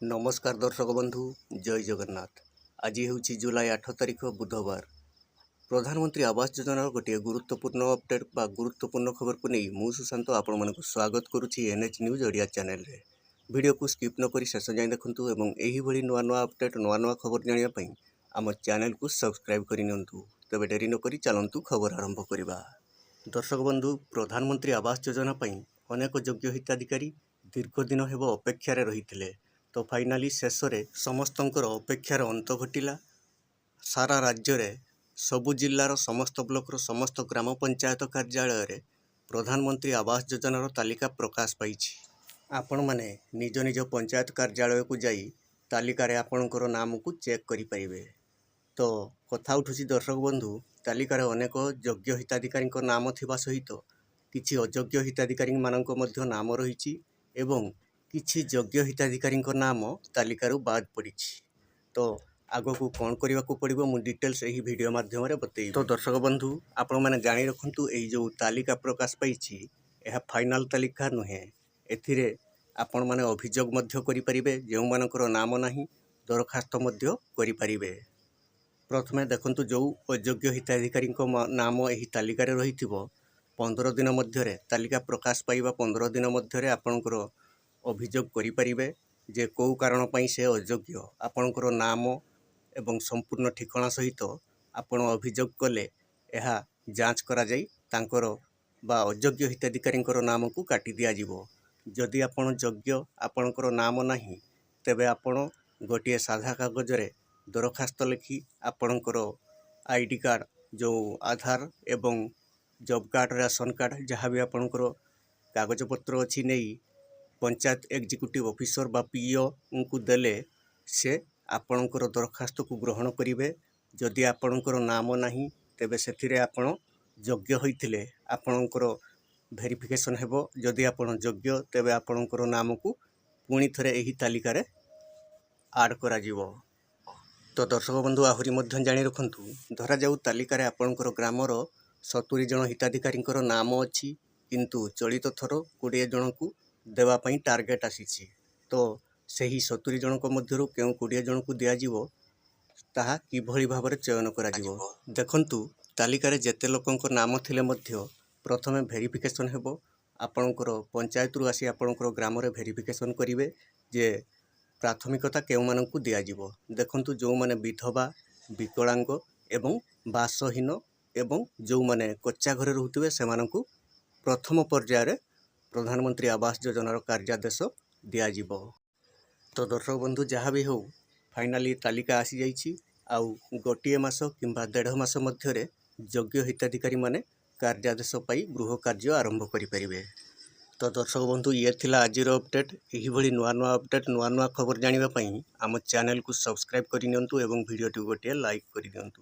नमस्कार दर्शक बंधु जय जगन्नाथ। आज हूँ जुलाई 8 तारिख बुधवार। प्रधानमंत्री आवास योजना गोटे गुरुत्वपूर्ण अपडेट बा गुरुत्वपूर्ण खबर को नहीं मु सुशांत आपण मानक स्वागत करुच्ची एनएच न्यूज ओडिया चैनल रे। वीडियो को स्किप न करी शेष जाए देखंतु एवं एही भली नुआ नुआ अपडेट नुआ नुआ खबर जानिया पई आम चैनल को सब्सक्राइब करि नियंतु। तबे डेरी न करी चलंतु खबर आरंभ करिबा। दर्शक बंधु प्रधानमंत्री आवास योजना पई अनेक योग्य हिताधिकारी दीर्घ दिन हेबो अपेक्षा रे रहिथिले। तो फाइनाली शेष में समस्तंकर अपेक्षार अंत घटिला। सारा राज्य रे सबु जिल्लार समस्त ब्लॉक समस्त ग्राम पंचायत कार्यालय रे प्रधानमंत्री आवास योजनार तालिका प्रकाश पाई। आपण माने निज निज पंचायत कार्यालय को जाई तालिकार आपणकर नाम को चेक करि परिबे। तो कथा उठुची दर्शक बंधु तालिकार अनेक योग्य हिताधिकारी नाम थिबा सहित किछि अयोग्य हिताधिकारी मानक मध्य नाम रहिछि एवं किछि योग्य हिताधिकारी नाम तालिकारु बाद पड़ी। तो आगो को कौन करने को पड़ो मु डिटेल्स यही वीडियो माध्यम बतई। तो दर्शक बंधु आपण मैंने जानी रखु यही जो तालिका प्रकाश पाई यह फाइनाल तालिका नुहे। एथिरे आपण मैंने अभियोग करें जो मानकर नाम नहीं दरखास्त करें। प्रथमे देखंतु जो अयोग्य हिताधिकारी नाम यही तालिकार रही 15 दिन मध्य तालिका प्रकाश पाइबा 15 दिन मध्य आपणकर अभियोग करें जे कौ कारण पाई से अयोग्य आपणकर नाम एवं संपूर्ण ठिकाना सहित आपण अभियोग कले यह जांच करा जाई तांकर बा अयोग्य हिताधिकारी नाम को काटी दिया जिवो। जदि आपण योग्य आपणकर नाम नहीं तेबे आपण गोटे साधा कागज रे दरखास्त लिखि आपणकर आईडी कार्ड जो आधार एवं जॉब कार्ड राशन कार्ड जहाँ भी आपणकर कागज पत्र अच्छी नहीं पंचायत एग्जीक्यूटिव ऑफिसर बा पीओ को देले से आपणकर दरखास्त को ग्रहण करेंगे। जदि आपणकर नाम नहीं तेबे सेथिरे आपण योग्य होइथिले आपणकर वेरिफिकेशन हेबो। जदि आपण योग्य तेबे आपणकर नाम को पुणी थरे एही तालिका रे ऐड करा जिवो। तो दर्शक बंधु आहुरी मध्य जानी रखंतु धरा जाऊ तालिका रे आपणकर ग्रामर 70 जन हिताधिकारी नाम अच्छी किंतु चलित थर 20 जन को देवाई टार्गेट आसी। तो सही 70 जन मध्य क्यों 20 जन को दिज्व ताहा किभली भाव में चयन करा देखंतु तालिकार जेते लोकंक नाम थिले मध्य प्रथमे वेरिफिकेशन हेबो। आपणकर पंचायत रु आसी आपणकर ग्राम रे वेरिफिकेशन करिवे जे प्राथमिकता केउ मानकु दिज्व। देखंतु जो माने विधवा विकलांग एवं बासहीन एवं जो माने कच्चा घरे रहउथिबे से मानकु प्रथम पर्यायर प्रधानमंत्री आवास योजनार कार्यादेश दिज्व। तो दर्शक बंधु जहाँ भी हो फाइनाली तालिका आसी जाइछि आउ गोटे मास किंबा 1.5 मास मध्य योग्य हिताधिकारी माने कार्यादेश पाई गृह कार्य आरंभ करें। तो दर्शक बंधु ये थिला आजिर अपडेट। यही भली नुआ नुआ अपडेट नुआ नुआ खबर जानिबा पई आम चैनल को सब्सक्राइब करि नियंतु एवं वीडियो टी गोटे लाइक करि दियंतु।